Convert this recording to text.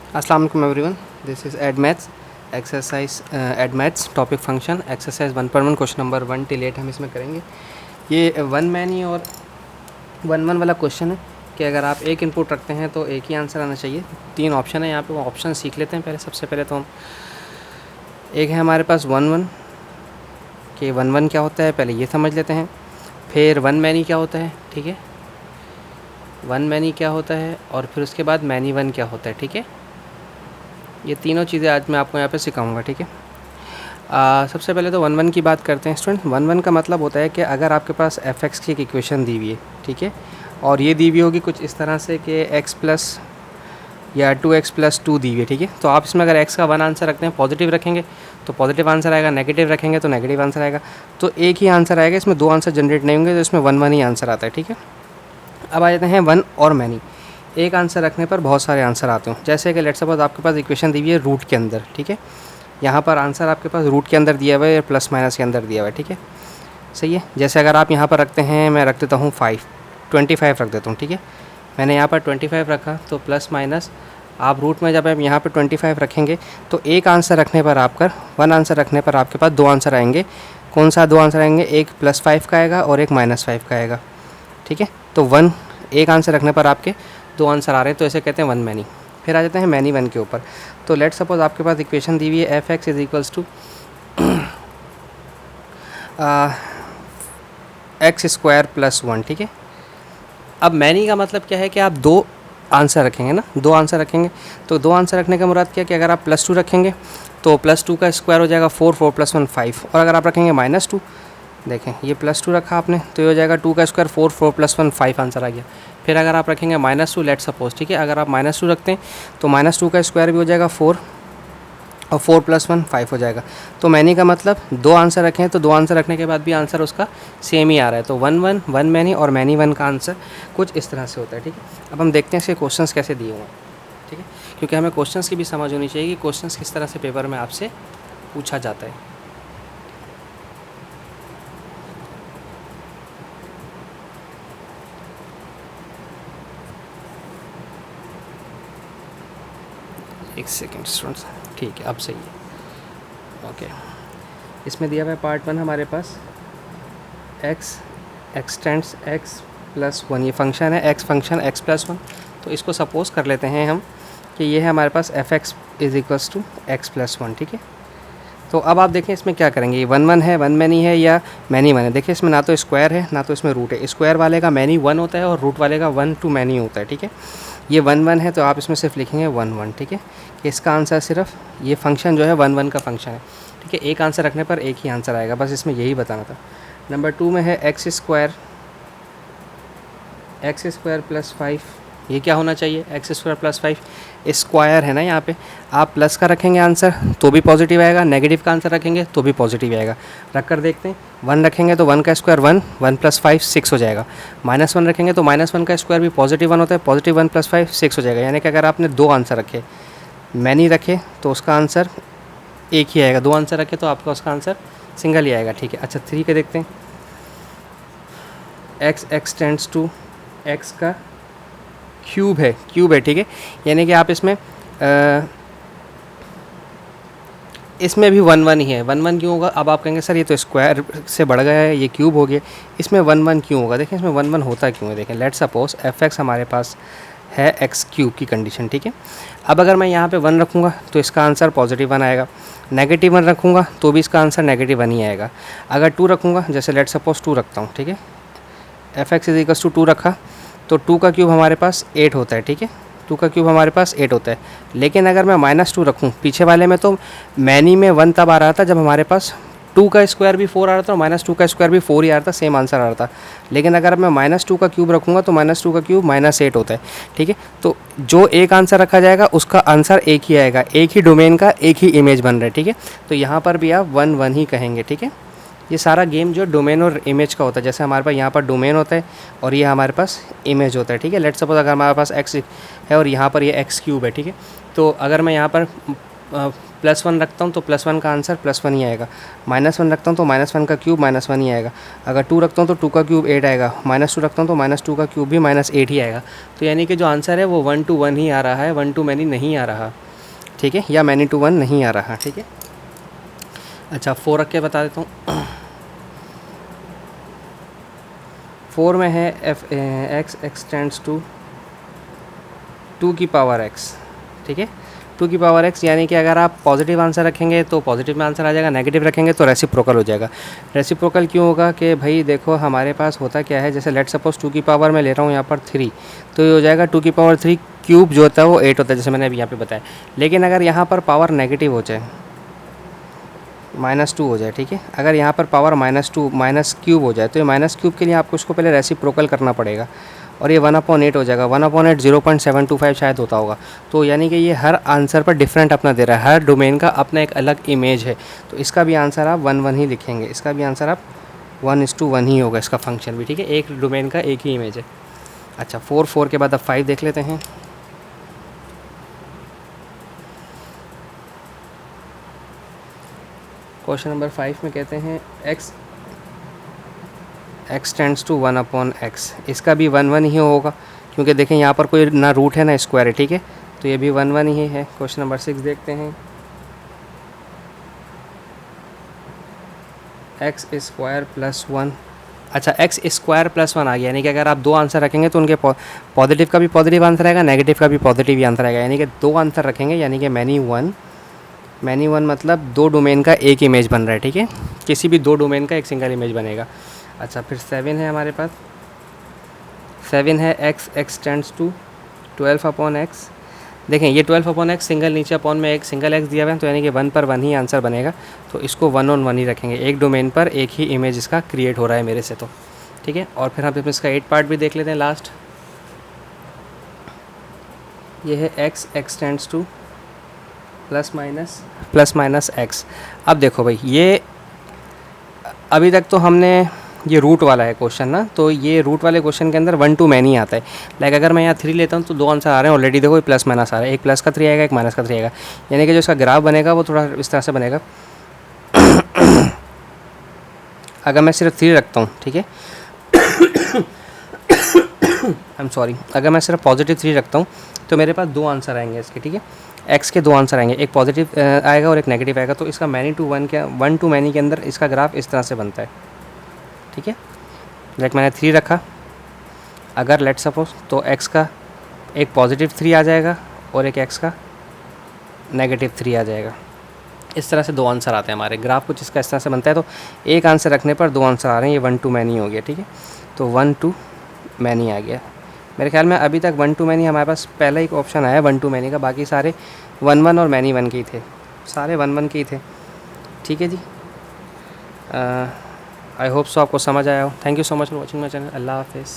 अस्सलाम वालेकुम everyone, this is add maths exercise add maths topic function exercise 1.1 question number 1 till 8 हम इसमें करेंगे। ये वन मैनी और वन वाला क्वेश्चन है कि अगर आप एक इनपुट रखते हैं तो एक ही आंसर आना चाहिए। 3 ऑप्शन है यहाँ पे, वो ऑप्शन सीख लेते हैं पहले। सबसे पहले तो हम एक है हमारे पास वन कि वन क्या होता है, पहले ये समझ लेते हैं। फिर वन मैनी क्या होता है, ठीक है, वन मैनी क्या होता है, और फिर उसके बाद मैनी वन क्या होता है, ठीक है। ये तीनों चीज़ें आज मैं आपको यहाँ पे सिखाऊंगा, ठीक है। सबसे पहले तो वन की बात करते हैं स्टूडेंट। वन का मतलब होता है कि अगर आपके पास एफ एक्स की एक इक्वेशन दी हुई है, ठीक है, और ये दी हुई होगी कुछ इस तरह से कि एक्स प्लस या 2x+2 दी हुई है, ठीक है। तो आप इसमें अगर x का वन आंसर रखते हैं, पॉजिटिव रखेंगे तो पॉजिटिव आंसर आएगा, नेगेटिव रखेंगे तो नेगेटिव आंसर आएगा। तो एक ही आंसर आएगा, इसमें दो आंसर जनरेट नहीं होंगे, तो इसमें वन ही आंसर आता है, ठीक है। अब आ जाते हैं वन और मैनी। एक आंसर रखने पर बहुत सारे आंसर आते हैं। जैसे कि लेट्स सपोज आपके पास इक्वेशन दी हुई है रूट के अंदर, ठीक है। यहाँ पर आंसर आपके पास रूट के अंदर दिया हुआ है या प्लस माइनस के अंदर दिया हुआ है, ठीक है, सही है। जैसे अगर आप यहाँ पर रखते हैं, मैं रख देता हूँ 25 रख देता हूँ, ठीक है। मैंने यहाँ पर 25 रखा तो प्लस माइनस आप रूट में जब आप यहाँ पर 25 रखेंगे तो एक आंसर रखने पर आपका वन आंसर रखने पर आपके पास दो आंसर आएंगे। कौन सा दो आंसर आएंगे, एक +5 का आएगा और एक -5 का आएगा, ठीक है। तो वन एक आंसर रखने पर आपके दो आंसर आ रहे हैं, तो ऐसे कहते हैं वन मैनी। फिर आ जाते हैं मैनी वन के ऊपर। तो लेट सपोज आपके पास इक्वेशन दी हुई है F X is equals to x² + 1, ठीक है। अब मैनी का मतलब क्या है कि आप दो आंसर रखेंगे ना, दो आंसर रखेंगे। तो दो आंसर रखने का मुराद क्या कि अगर आप +2 रखेंगे तो +2 का स्क्वायर हो जाएगा 4 + 1 5, और अगर आप रखेंगे -2, देखें ये +2 रखा आपने तो ये हो जाएगा 2 का स्क्वायर 4 + 1 5 आंसर आ गया। फिर अगर आप रखेंगे -2, लेट सपोज, ठीक है, अगर आप -2 रखते हैं तो -2 का स्क्वायर भी हो जाएगा 4 और 4 + 1 5 हो जाएगा। तो मैनी का मतलब दो आंसर रखें तो दो आंसर रखने के बाद भी आंसर उसका सेम ही आ रहा है। तो वन मैनी और मैनी वन का आंसर कुछ इस तरह से होता है, ठीक है। अब हम देखते हैं इसके क्वेश्चंस कैसे दिए हुए हैं, ठीक है, क्योंकि हमें क्वेश्चंस की भी समझ होनी चाहिए कि क्वेश्चंस किस तरह से पेपर में आपसे पूछा जाता है। एक सेकेंड स्टूडेंट्स, ठीक है, अब सही है, ओके। इसमें दिया हुआ है पार्ट 1 हमारे पास x एक्सटेंड्स x + 1, ये फंक्शन है x फंक्शन x + 1। तो इसको सपोज कर लेते हैं हम कि ये है हमारे पास F X is equals to x + 1, ठीक है। तो अब आप देखें इसमें क्या करेंगे, ये वन है, वन मैनी है या मैनी वन है। देखिए इसमें ना तो स्क्वायर है ना तो इसमें रूट है। स्क्वायर वाले का मैनी वन होता है और रूट वाले का 1 to मैनी होता है, ठीक है। ये वन है तो आप इसमें सिर्फ लिखेंगे वन, ठीक है, कि इसका आंसर सिर्फ ये फंक्शन जो है वन का फंक्शन है, ठीक है। एक आंसर रखने पर एक ही आंसर आएगा, बस इसमें यही बताना था। नंबर 2 में है x² + 5, ये क्या होना चाहिए, x² + 5 स्क्वायर है ना, यहाँ पे आप प्लस का रखेंगे आंसर तो भी पॉजिटिव आएगा, नेगेटिव का आंसर रखेंगे तो भी पॉजिटिव आएगा। रख कर देखते हैं, 1 रखेंगे तो 1 का स्क्वायर 1 + 5 6 हो जाएगा। -1 रखेंगे तो -1 का स्क्वायर भी पॉजिटिव 1 होता है, पॉजिटिव 1 + 5 6 हो जाएगा। यानी कि अगर आपने दो आंसर रखे, मैनी रखे तो उसका आंसर एक ही आएगा, दो आंसर रखे तो आपका उसका आंसर सिंगल ही आएगा, ठीक है। अच्छा 3 के देखते हैं, x एक्सटेंड्स टू x का क्यूब है, ठीक है। यानी कि आप इसमें इसमें भी वन ही है। वन क्यों होगा, अब आप कहेंगे सर ये तो स्क्वायर से बढ़ गया है, ये क्यूब हो गया, इसमें वन क्यों होगा। देखें इसमें वन होता क्यों है, देखें लेट सपोज एफ एक्स हमारे पास है x³ की कंडीशन, ठीक है। अब अगर मैं यहाँ पे 1 रखूँगा तो इसका आंसर पॉजिटिव 1 आएगा, नेगेटिव 1 रखूँगा तो भी इसका आंसर नेगेटिव 1 ही आएगा। अगर 2 रखूँगा, जैसे लेट सपोज 2 रखता हूँ, ठीक है, F X is equals to 2 रखा तो 2 का क्यूब हमारे पास 8 होता है, ठीक है। 2 का क्यूब हमारे पास 8 होता है। लेकिन अगर मैं -2 रखूँ, पीछे वाले में तो मैनी में 1 तब आ रहा था जब हमारे पास 2 का स्क्वायर भी 4 आ रहा था और -2 का स्क्वायर भी 4 ही आ रहा था, सेम आंसर आ रहा था। लेकिन अगर मैं -2 का क्यूब रखूँगा तो -2 का क्यूब -8 होता है, ठीक है। तो जो एक आंसर रखा जाएगा उसका आंसर एक ही आएगा, एक ही डोमेन का एक ही इमेज बन रहा है, ठीक है। तो यहाँ पर भी आप वन ही कहेंगे, ठीक है। ये सारा गेम जो डोमेन और इमेज का होता है, जैसे हमारे पास यहाँ पर डोमेन होता है और ये हमारे पास इमेज होता है, ठीक है। लेट सपोज अगर हमारे पास x है और यहाँ पर ये x³ है, ठीक है। तो अगर मैं यहाँ पर +1 रखता हूँ तो +1 का आंसर +1 ही आएगा। -1 रखता हूँ तो -1 का क्यूब -1 ही आएगा। अगर 2 रखता हूँ तो 2 का क्यूब 8 आएगा। -2 रखता हूँ तो -2 का क्यूब भी -8 ही आएगा। तो यानी कि जो आंसर है वो 1 to 1 ही आ रहा है, 1 to many नहीं आ रहा, ठीक है, या many to 1 नहीं आ रहा, ठीक है। अच्छा 4 रख के बता देता हूँ। 4 में है x टेंड्स टू 2 की पावर x, ठीक है। 2 की पावर x यानी कि अगर आप पॉजिटिव आंसर रखेंगे तो पॉजिटिव में आंसर आ जाएगा, नेगेटिव रखेंगे तो रेसिप्रोकल हो जाएगा। रेसिप्रोकल क्यों होगा कि भाई देखो हमारे पास होता क्या है, जैसे लेट सपोज 2 की पावर मैं ले रहा हूँ यहाँ पर 3, तो ये हो जाएगा 2 की पावर 3 क्यूब जो होता है वो 8 होता है, जैसे मैंने अभी यहाँ पे बताया। लेकिन अगर यहाँ पर पावर नेगेटिव हो जाए, -2 हो जाए, ठीक है, अगर यहाँ पर पावर -2 माइनस क्यूब हो जाए तो ये माइनस क्यूब के लिए आपको इसको पहले रेसिप्रोकल करना पड़ेगा और ये 1/8 हो जाएगा। 1/8 0.725 शायद होता होगा। तो यानी कि ये हर आंसर पर डिफरेंट अपना दे रहा है, हर डोमेन का अपना एक अलग इमेज है। तो इसका भी आंसर आप 1 ही लिखेंगे, इसका भी आंसर आप 1:1 ही होगा, इसका फंक्शन भी, ठीक है, एक डोमेन का एक ही इमेज है। अच्छा 4 के बाद अब 5 देख लेते हैं। क्वेश्चन नंबर 5 में कहते हैं x टेंड्स टू 1/x, इसका भी 1 ही होगा क्योंकि देखें यहाँ पर कोई ना रूट है ना स्क्वायर है, ठीक है, तो ये भी 1 ही है। क्वेश्चन नंबर 6 देखते हैं। x स्क्वायर प्लस 1, अच्छा x स्क्वायर प्लस 1 आ गया, यानी कि अगर आप 2 आंसर रखेंगे तो उनके पॉजिटिव का भी पॉजिटिव आंसर आएगा, नेगेटिव का भी पॉजिटिव ही आंसर आएगा, यानी कि 2 आंसर रखेंगे, यानी कि मैनी वन मतलब 2 डोमेन का एक इमेज बन रहा है, ठीक है, किसी भी 2 डोमेन का एक सिंगल इमेज बनेगा। अच्छा फिर 7 है हमारे पास, 7 है x टेंड्स टू 12/x। देखें ये 12/x सिंगल नीचे अपॉन में एक सिंगल x दिया हुआ है, तो यानी कि 1 पर 1 ही आंसर बनेगा, तो इसको 1/1 ही रखेंगे, एक डोमेन पर एक ही इमेज इसका क्रिएट हो रहा है मेरे से, तो ठीक है। और फिर हम इसका 8 पार्ट भी देख लेते हैं लास्ट। ये है x tends two plus minus x। अब देखो भाई ये अभी तक तो हमने ये रूट वाला है क्वेश्चन ना, तो ये रूट वाले क्वेश्चन के अंदर 1 to many आता है। लाइक अगर मैं यहाँ 3 लेता हूँ तो 2 आंसर आ रहे हैं ऑलरेडी, देखो ये प्लस माइनस आ रहा है, एक प्लस का 3 आएगा, एक माइनस का 3 आएगा, यानी कि जो इसका ग्राफ बनेगा वो थोड़ा इस तरह से बनेगा। अगर मैं सिर्फ 3 रखता हूँ, ठीक है, आई एम सॉरी, अगर मैं सिर्फ पॉजिटिव 3 रखता हूँ तो मेरे पास 2 आंसर आएंगे इसके, ठीक है, x के 2 आंसर आएंगे, एक पॉजिटिव आएगा और एक नेगेटिव आएगा, तो इसका मैनी टू 1 to many के अंदर इसका ग्राफ इस तरह से बनता है, ठीक है। लाइक मैंने 3 रखा, अगर लेट सपोज तो x का एक पॉजिटिव 3 आ जाएगा और एक x का नेगेटिव 3 आ जाएगा, इस तरह से 2 आंसर आते हैं हमारे। ग्राफ कुछ इसका इस तरह से बनता है, तो एक आंसर रखने पर 2 आंसर आ रहे हैं, ये 1 to many हो गया, ठीक है, तो 1 to many आ गया। मेरे ख्याल में अभी तक 1 to many हमारे पास पहला ही ऑप्शन आया 1 to many का, बाकी सारे 1 और many 1 के ही थे, सारे 1 के ही थे, ठीक है जी। आई होप सो आपको समझ आया हो। Thank you so much for watching my channel. अल्लाह हाफिज़।